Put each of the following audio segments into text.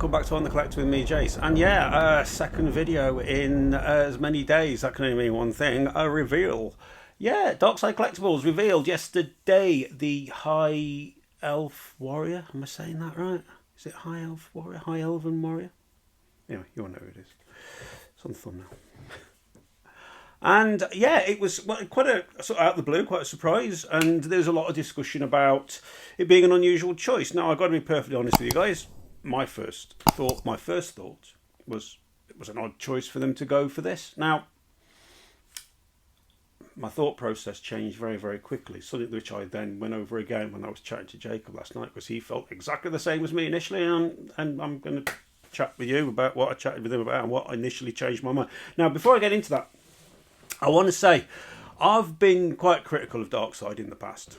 welcome back to On The Collector with me, Jace. And yeah, second video in as many days. That can only mean one thing, a reveal. Yeah, Darkside Collectibles revealed yesterday the High Elf Warrior. Am I saying that right? Is it High Elf Warrior? High Elven Warrior? Anyway, you all know who it is. It's on the thumbnail. And yeah, it was quite a sort of out of the blue, quite a surprise. And there's a lot of discussion about it being an unusual choice. Now, I've got to be perfectly honest with you guys. My first thought was it was an odd choice for them to go for this. Now, my thought process changed very, very quickly. Something which I then went over again when I was chatting to Jacob last night, because he felt exactly the same as me initially, and I'm going to chat with you about what I chatted with him about and what initially changed my mind. Now, before I get into that, I want to say I've been quite critical of Darkside in the past.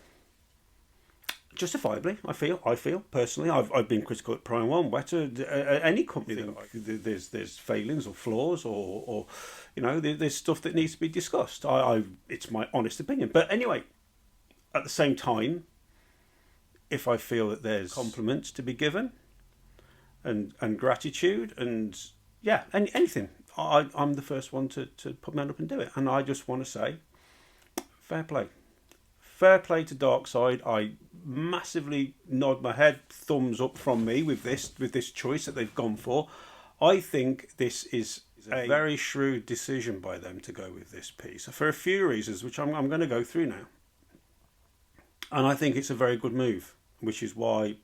Justifiably, I feel personally, I've been critical at Prime One, Weta, any company that there's failings or flaws or you know there's stuff that needs to be discussed. It's my honest opinion, but anyway, at the same time, if I feel that there's compliments to be given and gratitude and yeah, anything, I'm the first one to put my hand up and do it, and I just want to say, fair play. Fair play to Darkside. I massively nod my head, thumbs up from me with this choice that they've gone for. I think this is a very shrewd decision by them to go with this piece for a few reasons, which I'm going to go through now. And I think it's a very good move, which is why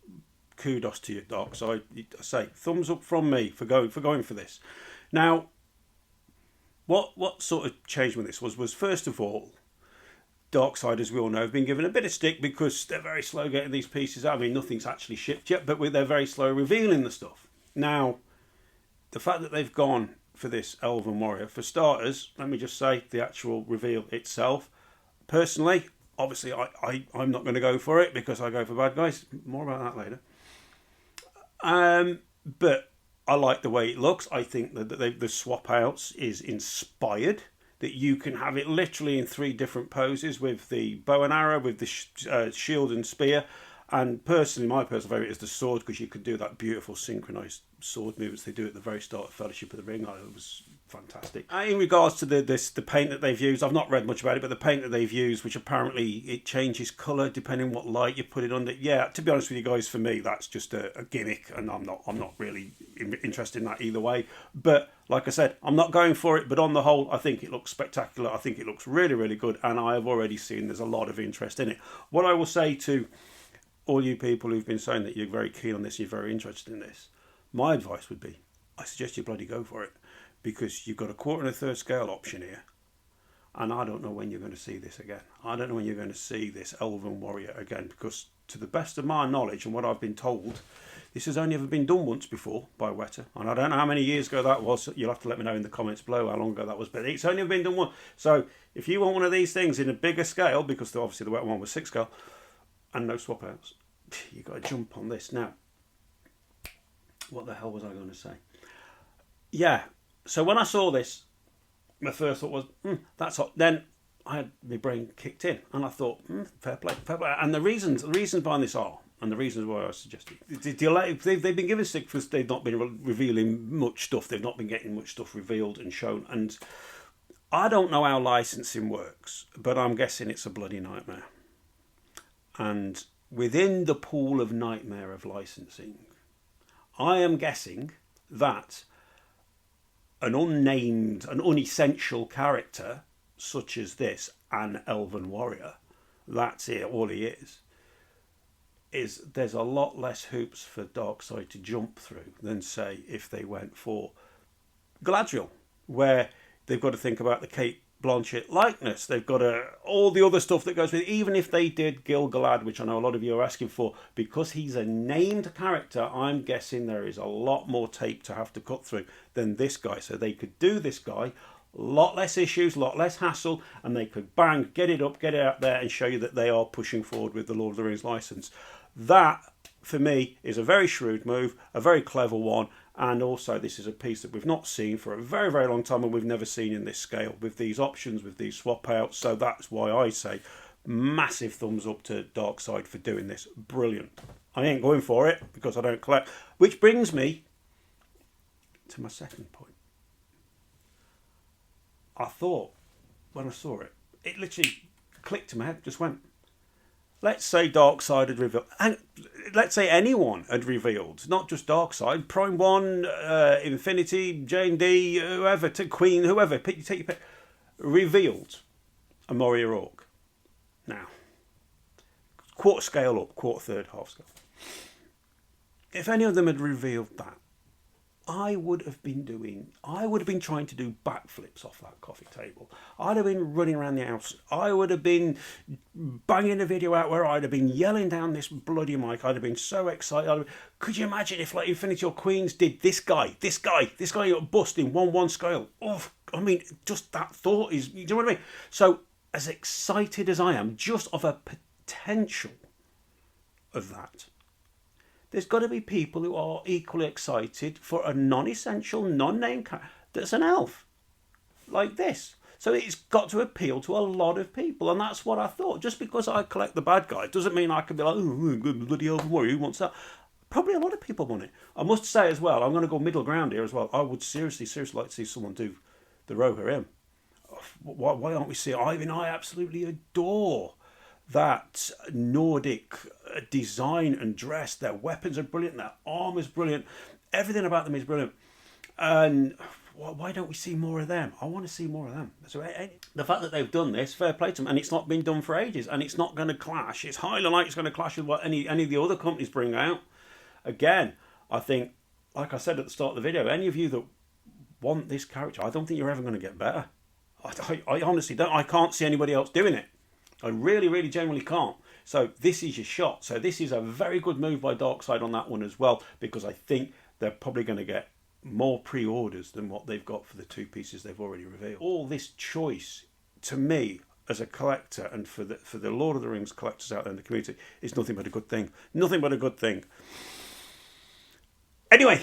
kudos to you, Darkside. I say thumbs up from me for going for this. Now, what sort of changed with this was first of all, Darkside, as we all know, have been given a bit of stick because they're very slow getting these pieces out. I mean, nothing's actually shipped yet, but they're very slow revealing the stuff. Now, the fact that they've gone for this Elven Warrior, for starters, let me just say, the actual reveal itself, personally, obviously, I'm not going to go for it because I go for bad guys. More about that later. But I like the way it looks. I think that the swap outs is inspired. That you can have it literally in 3 different poses with the bow and arrow, with the shield and spear. And personally, my personal favourite is the sword, because you could do that beautiful synchronised sword movements they do at the very start of Fellowship of the Ring. It was fantastic. In regards to the paint that they've used, I've not read much about it, but the paint that they've used, which apparently it changes colour depending what light you put it under. Yeah, to be honest with you guys, for me that's just a gimmick, and I'm not really interested in that either way. But like I said, I'm not going for it, but on the whole, I think it looks spectacular. I think it looks really, really good, and I have already seen there's a lot of interest in it. What I will say to all you people who've been saying that you're very keen on this, you're very interested in this, my advice would be, I suggest you bloody go for it, because you've got a 1/4 and a 1/3 scale option here, and I don't know when you're going to see this again. I don't know when you're going to see this Elven Warrior again, because to the best of my knowledge and what I've been told, this has only ever been done once before by Weta, and I don't know how many years ago that was. You'll have to let me know in the comments below how long ago that was, but it's only been done once. So if you want one of these things in a bigger scale, because obviously the Weta one was 6 scale, and no swap outs, you've got to jump on this. Now, what the hell was I going to say? Yeah, so when I saw this, my first thought was, that's hot. Then I had my brain kicked in, and I thought, fair play. And the reasons behind this are, and the reasons why I suggested, they've been given stick because they've not been revealing much stuff. They've not been getting much stuff revealed and shown. And I don't know how licensing works, but I'm guessing it's a bloody nightmare. And within the pool of nightmare of licensing, I am guessing that an unnamed, an unessential character such as this, an Elven Warrior, that's it, all he is there's a lot less hoops for Darkside to jump through than, say, if they went for Galadriel, where they've got to think about the Kate Blanchett likeness. They've got all the other stuff that goes with it. Even if they did Gil-galad, which I know a lot of you are asking for, because he's a named character, I'm guessing there is a lot more tape to have to cut through than this guy. So they could do this guy, a lot less issues, a lot less hassle, and they could bang, get it up, get it out there, and show you that they are pushing forward with the Lord of the Rings license. That, for me, is a very shrewd move, a very clever one. And also, this is a piece that we've not seen for a very, very long time, and we've never seen in this scale with these options, with these swap outs. So that's why I say massive thumbs up to Darkside for doing this. Brilliant. I ain't going for it because I don't collect. Which brings me to my second point. I thought, when I saw it, it literally clicked in my head, just went. Let's say Darkseid had revealed, and let's say anyone had revealed, not just Darkseid, Prime One, Infinity, Jane D, whoever, Queen, whoever, take your pick, revealed a Moria Orc. Now, quarter scale up, quarter third, half scale. If any of them had revealed that, I would have been trying to do backflips off that coffee table. I'd have been running around the house. I would have been banging a video out where I'd have been yelling down this bloody mic. I'd have been so excited. Could you imagine if, like, Infinity or Queens did this guy got bust in 1/1 scale? Oh, I mean, just that thought is, you know what I mean? So, as excited as I am, just of a potential of that, there's got to be people who are equally excited for a non-essential, non-name character that's an elf, like this. So it's got to appeal to a lot of people, and that's what I thought. Just because I collect the bad guys doesn't mean I can be like, oh, good bloody Elven warrior, who wants that? Probably a lot of people want it. I must say as well, I'm going to go middle ground here as well. I would seriously like to see someone do the Rohirrim. Why aren't we seeing? I mean, I absolutely adore that Nordic design and dress. Their weapons are brilliant, their armor's brilliant, everything about them is brilliant. And why don't we see more of them? I want to see more of them. So the fact that they've done this, fair play to them, and it's not been done for ages, and it's not going to clash. It's highly likely it's going to clash with what any of the other companies bring out. Again, I think, like I said at the start of the video, any of you that want this character, I don't think you're ever going to get better. I honestly don't. I can't see anybody else doing it. I really, really genuinely can't. So this is your shot. So this is a very good move by Darkseid on that one as well, because I think they're probably going to get more pre-orders than what they've got for the two pieces they've already revealed. All this choice, to me, as a collector, and for the Lord of the Rings collectors out there in the community, is nothing but a good thing. Nothing but a good thing. Anyway,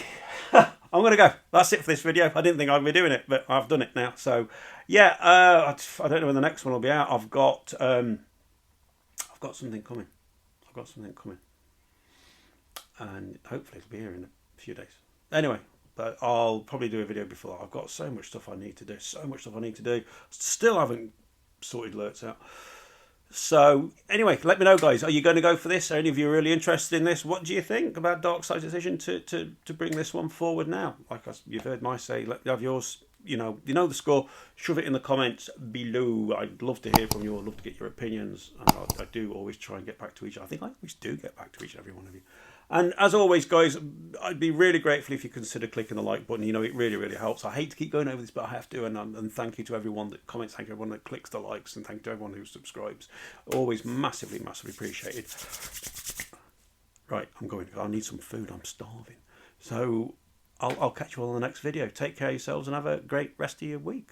I'm going to go. That's it for this video. I didn't think I'd be doing it, but I've done it now. So, yeah, I don't know when the next one will be out. I've got something coming. And hopefully it'll be here in a few days. Anyway, but I'll probably do a video before that. I've got so much stuff I need to do. Still haven't sorted alerts out. So, anyway, let me know, guys. Are you going to go for this? Are any of you really interested in this? What do you think about Darkseid's decision to bring this one forward now? Like you've heard my say, let me have yours. You know the score. Shove it in the comments below. I'd love to hear from you. I'd love to get your opinions. And I do always try and get back to each. I think I always do get back to each and every one of you. And as always, guys, I'd be really grateful if you consider clicking the like button. You know, it really, really helps. I hate to keep going over this, but I have to. And thank you to everyone that comments. Thank you to everyone that clicks the likes. And thank you to everyone who subscribes. Always massively, massively appreciated. Right, I'm going. I need some food. I'm starving. So I'll catch you all in the next video. Take care of yourselves and have a great rest of your week.